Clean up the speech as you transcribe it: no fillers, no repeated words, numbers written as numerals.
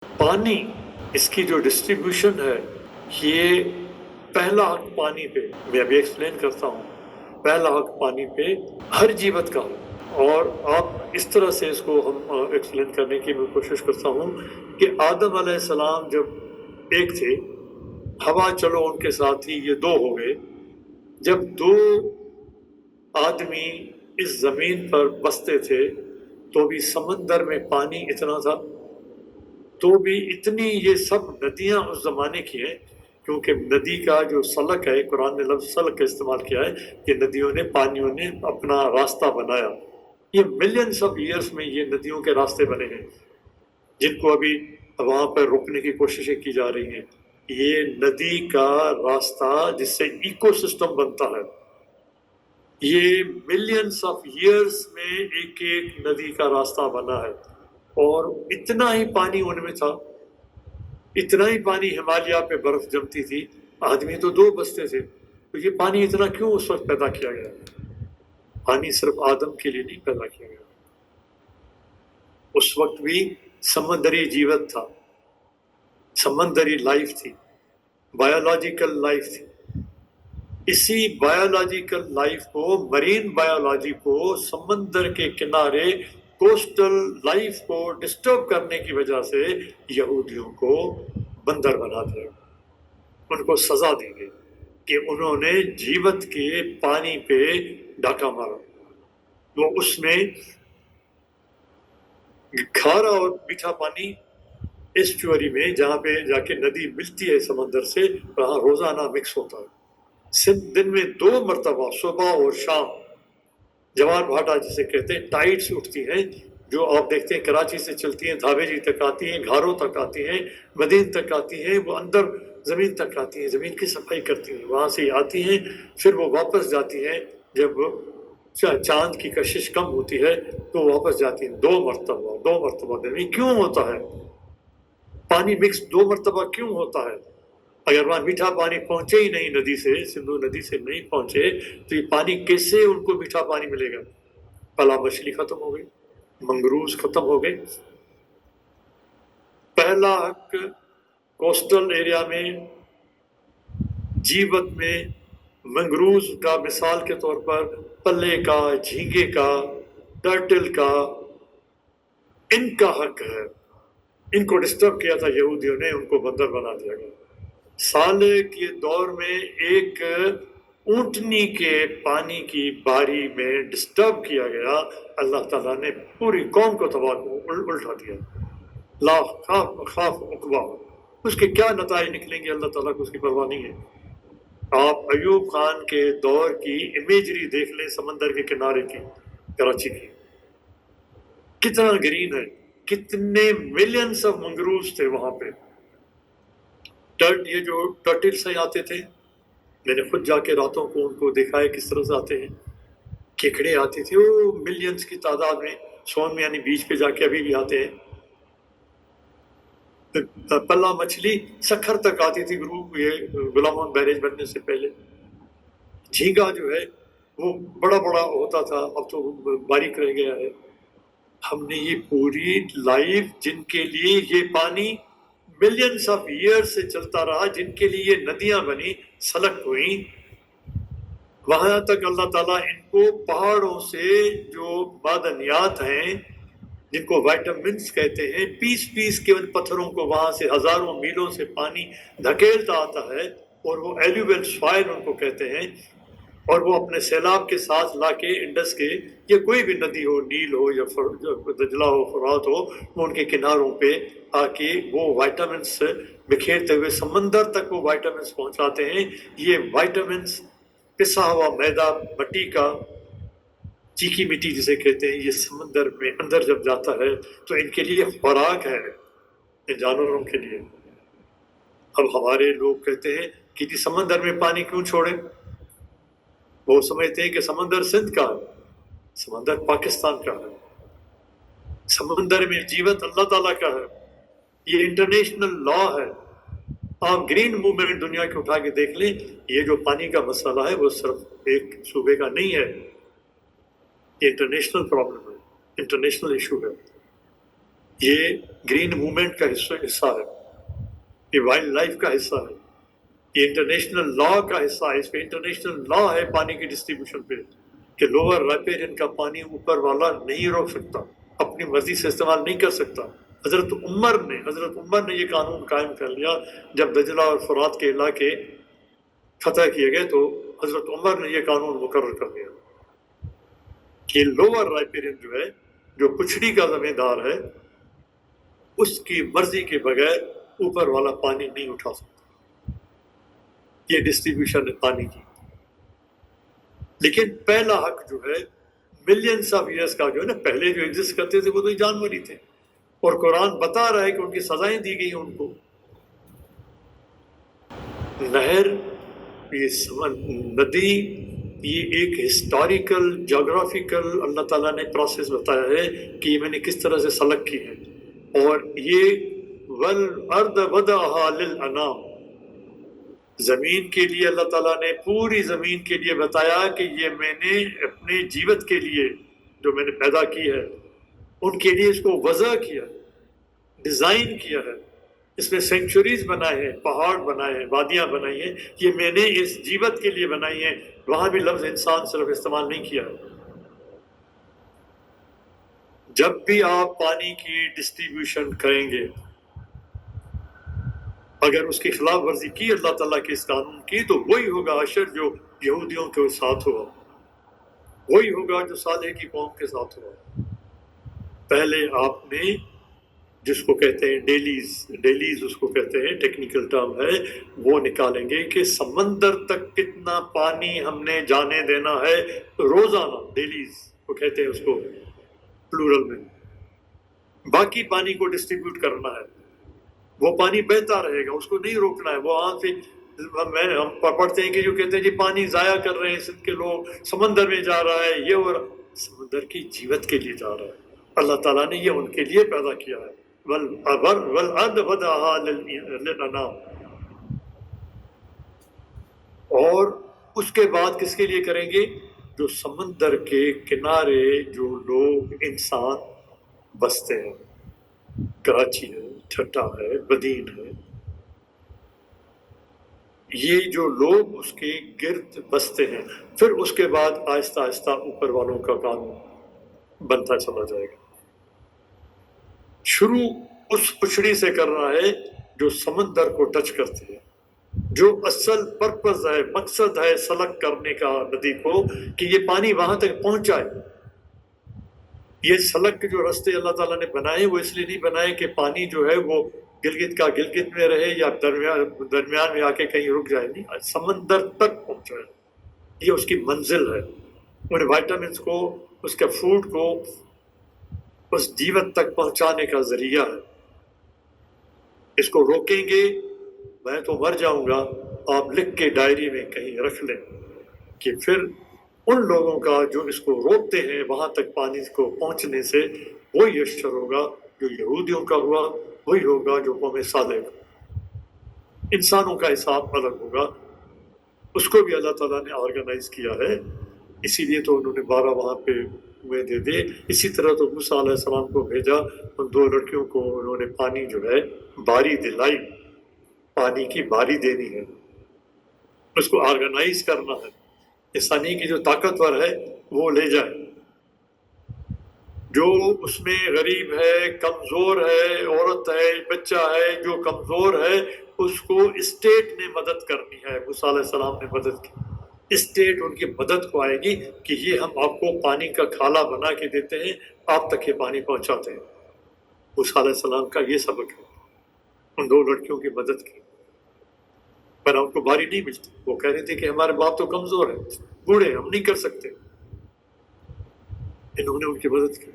पानी, इसकी जो डिस्ट्रीब्यूशन है, ये पहला हक पानी पे, मैं अभी एक्सप्लेन करता हूँ, पहला हक पानी पे हर जीवत का हो। और आप इस तरह से इसको हम एक्सप्लेन करने की मैं कोशिश करता हूँ कि आदम अलैहिस्सलाम जब एक थे, हवा चलो उनके साथ ही ये दो हो गए। जब दो आदमी इस जमीन पर बसते थे तो भी समंदर में पानी इतना था, तो भी इतनी ये सब नदियां उस जमाने की हैं, क्योंकि नदी का जो सलक है, कुरान ने लफ्ज़ सलक का इस्तेमाल किया है कि नदियों ने, पानियों ने अपना रास्ता बनाया। ये मिलियंस ऑफ ईयर्स में ये नदियों के रास्ते बने हैं, जिनको अभी वहां पर रोकने की कोशिशें की जा रही हैं। ये नदी का रास्ता जिससे इकोसिस्टम बनता है, ये मिलियंस ऑफ ईयर्स में एक एक नदी का रास्ता बना है। और इतना ही पानी उनमें था, इतना ही पानी हिमालय पे बर्फ जमती थी, आदमी तो दो बसते थे, तो ये पानी इतना क्यों उस वक्त पैदा किया गया? पानी सिर्फ आदम के लिए नहीं पैदा किया गया, उस वक्त भी समंदरी जीवत था, समंदरी लाइफ थी, बायोलॉजिकल लाइफ थी। इसी बायोलॉजिकल लाइफ को, मरीन बायोलॉजी को, समंदर के किनारे कोस्टल लाइफ को डिस्टर्ब करने की वजह से यहूदियों को बंदर बना दिया, उनको सजा दी गई कि उन्होंने जीवत के पानी पे डाका मारा। तो उसमें खारा और मीठा पानी एस्चुअरी में, जहाँ पे जाके नदी मिलती है समंदर से, वहाँ रोजाना मिक्स होता है। दिन में 2 मरतबा, सुबह और शाम, जवान भाटा जिसे कहते हैं, टाइड्स उठती हैं, जो आप देखते हैं कराची से चलती हैं, धावेजी तक आती हैं, घारों तक आती हैं, मदीन तक आती हैं, वो अंदर ज़मीन तक आती हैं, ज़मीन की सफाई करती हैं, वहाँ से आती हैं, फिर वो वापस जाती हैं। जब चांद की कशिश कम होती है तो वापस जाती हैं। 2 मरतबा दिन में। क्यों होता है पानी मिक्स 2 मरतबा क्यों होता है? अगर वहाँ मीठा पानी पहुंचे ही नहीं नदी से, सिंधु नदी से नहीं पहुंचे, तो ये पानी कैसे उनको मीठा पानी मिलेगा? पला मछली खत्म हो गई, मंगरूज खत्म हो गए। पहला हक कोस्टल एरिया में, जीवत में, मंगरूज का मिसाल के तौर पर, पल्ले का, झींगे का, टर्टल का, इनका हक है। इनको डिस्टर्ब किया था यहूदियों ने, उनको बंदर बना दिया गया। साल के दौर में एक ऊंटनी के पानी की बारी में डिस्टर्ब किया गया, अल्लाह ताला ने पूरी कौम को तबाह उल्टा दिया। ला खाफ खाफ उकबा, उसके क्या नताए निकलेंगे अल्लाह ताला को उसकी परवाह नहीं है। आप अयूब खान के दौर की इमेजरी देख लें, समंदर के किनारे की, कराची की, कितना ग्रीन है, कितने मिलियंस ऑफ मंगरूज थे वहां पे। ये जो टर्टल से आते थे, मैंने खुद जाके रातों को उनको देखा है किस तरह से आते हैं। केकड़े आते थे वो मिलियंस की तादाद में, सोन में यानी बीच पे जाके अभी भी आते हैं। पल्ला मछली सखर तक आती थी ये गुलाम बैरेज बनने से पहले। झींगा जो है वो बड़ा बड़ा होता था, अब तो बारीक रह गया है। हमने ये पूरी लाइफ, जिनके लिए ये पानी मिलियंस ऑफ ईयर से चलता रहा, जिनके लिए ये नदियां बनी, सलक हुई, वहां तक अल्लाह ताला इनको पहाड़ों से जो मादनियात हैं, जिनको वाइटामिन्स कहते हैं, पीस पीस के उन पत्थरों को वहां से हजारों मीलों से पानी धकेलता आता है, और वो एल्यूवियल सॉइल उनको कहते हैं, और वो अपने सैलाब के साथ लाके इंडस के, या कोई भी नदी हो, नील हो या दजला हो, फुरात हो, वो उनके किनारों पे आके वो वाइटामिन्स बिखेरते हुए समंदर तक वो वाइटामिन्स पहुंचाते हैं। ये वाइटामिन्स पिसा हुआ मैदा, मट्टी का, चीकी मिट्टी जिसे कहते हैं, ये समंदर में अंदर जब जाता है तो इनके लिए खुराक है, इन जानवरों के लिए। अब हमारे लोग कहते हैं कि जी समंदर में पानी क्यों छोड़े? वो समझते हैं कि समंदर सिंध का है, समंदर पाकिस्तान का है, समंदर में जीवत अल्लाह ताला का है, ये इंटरनेशनल लॉ है। आप ग्रीन मूवमेंट दुनिया के उठा के देख लें, ये जो पानी का मसला है वो सिर्फ एक सूबे का नहीं है, ये इंटरनेशनल प्रॉब्लम है, इंटरनेशनल इशू है। یہ گرین موومنٹ کا حصہ ہے، یہ وائلڈ لائف کا حصہ ہے، یہ انٹرنیشنل لا کا حصہ ہے. اس پہ انٹرنیشنل لا ہے پانی کی ڈسٹریبیوشن پہ کہ لوور رائپیرین کا پانی اوپر والا نہیں روک سکتا، اپنی مرضی سے استعمال نہیں کر سکتا. حضرت عمر نے یہ قانون قائم کر لیا جب دجلہ اور فرات کے علاقے فتح کیے گئے، تو حضرت عمر نے یہ قانون مقرر کر دیا کہ لوور رائپیرین جو ہے، جو پچھڑی کا ذمہ دار ہے، اس کی مرضی کے بغیر اوپر والا پانی نہیں اٹھا سکتا. یہ ڈسٹریبیوشن ہے پانی کی. لیکن پہلا حق جو ہے ملینس آف ایئرس کا جو ہے نا، پہلے جو ایگزسٹ کرتے تھے وہ تو جانور ہی تھے، اور قرآن بتا رہا ہے کہ ان کی سزائیں دی گئی ہیں ان کو. نہر، یہ ندی، یہ ایک ہسٹوریکل جغرافیکل اللہ تعالیٰ نے پروسیس بتایا ہے کہ یہ میں نے کس طرح سے سلک کی ہے. اور یہ والارض وضعها للانام، زمین کے لیے اللہ تعالیٰ نے پوری زمین کے لیے بتایا کہ یہ میں نے اپنے جیوت کے لیے جو میں نے پیدا کی ہے ان کے لیے اس کو وضع کیا، ڈیزائن کیا ہے. اس میں سینچوریز بنائے ہیں، پہاڑ بنائے ہیں، وادیاں بنائی ہیں، یہ میں نے اس جیوت کے لیے بنائی ہیں. وہاں بھی لفظ انسان صرف استعمال نہیں کیا ہے. جب بھی آپ پانی کی ڈسٹریبیوشن کریں گے، اگر اس کی خلاف ورزی کی اللہ تعالیٰ کے اس قانون کی، تو وہی ہوگا اشر جو یہودیوں کے ساتھ ہوا، وہی ہوگا جو صالح کی قوم کے ساتھ ہوا. پہلے آپ نے جس کو کہتے ہیں ڈیلیز اس کو کہتے ہیں، ٹیکنیکل ٹرم ہے، وہ نکالیں گے کہ سمندر تک کتنا پانی ہم نے جانے دینا ہے روزانہ. ڈیلیز وہ کہتے ہیں اس کو پلورل میں. باقی پانی کو ڈسٹریبیوٹ کرنا ہے، وہ پانی بہتا رہے گا، اس کو نہیں روکنا ہے. وہ وہاں سے ہم پڑھتے ہیں کہ جو کہتے ہیں جی پانی ضائع کر رہے ہیں سندھ کے لوگ، سمندر میں جا رہا ہے یہ، اور سمندر کی جیوت کے لیے جا رہا ہے. اللہ تعالیٰ نے یہ ان کے لیے پیدا کیا ہے. والارض وضعها للانام. اور اس کے بعد کس کے لیے کریں گے؟ جو سمندر کے کنارے جو لوگ انسان بستے ہیں، کراچی ہے، ٹھٹا ہے، بدین ہے، یہ جو لوگ اس کے گرد بستے ہیں، پھر اس کے بعد آہستہ آہستہ اوپر والوں کا قانون بنتا چلا جائے گا. شروع اس پچھڑی سے کرنا ہے جو سمندر کو ٹچ کرتی ہے، جو اصل پرپز ہے، مقصد ہے سلک کرنے کا ندی کو، کہ یہ پانی وہاں تک پہنچائے. یہ سلک کے جو راستے اللہ تعالیٰ نے بنائے وہ اس لیے نہیں بنائے کہ پانی جو ہے وہ گلگت کا گلگت میں رہے یا درمیان میں آ کے کہیں رک جائے. نہیں، سمندر تک پہنچائے، یہ اس کی منزل ہے. ان وائٹامنس کو، اس کے فوڈ کو اس جیوت تک پہنچانے کا ذریعہ ہے. اس کو روکیں گے میں تو مر جاؤں گا. آپ لکھ کے ڈائری میں کہیں رکھ لیں کہ پھر ان لوگوں کا جو اس کو روکتے ہیں وہاں تک پانی کو پہنچنے سے، وہی اشر ہوگا جو یہودیوں کا ہوا، وہی ہوگا جو قوم صالح کا. انسانوں کا حساب الگ ہوگا، اس کو بھی اللہ تعالیٰ نے آرگنائز کیا ہے. اسی لیے تو انہوں نے 12 وہاں پہ کنویں دے دے. اسی طرح تو موسیٰ علیہ السلام کو بھیجا، ان 2 لڑکیوں کو انہوں نے پانی جو ہے باری دلائی، پانی کی باری دینی ہے، اس کو آرگنائز کرنا ہے. انسانی کی جو طاقتور ہے وہ لے جائے، جو اس میں غریب ہے، کمزور ہے، عورت ہے، بچہ ہے جو کمزور ہے، اس کو اسٹیٹ نے مدد کرنی ہے. موسیٰ علیہ السلام نے مدد کی، اسٹیٹ ان کی مدد کو آئے گی کہ یہ ہم آپ کو پانی کا کھالا بنا کے دیتے ہیں، آپ تک یہ پانی پہنچاتے ہیں. موسیٰ علیہ السلام کا یہ سبق ہے، ان 2 لڑکیوں کی مدد کی. پر ان کو باری نہیں ملتی، وہ کہہ رہے تھے کہ ہمارے باپ تو کمزور ہیں، بوڑھے، ہم نہیں کر سکتے. انہوں نے ان کی مدد کی.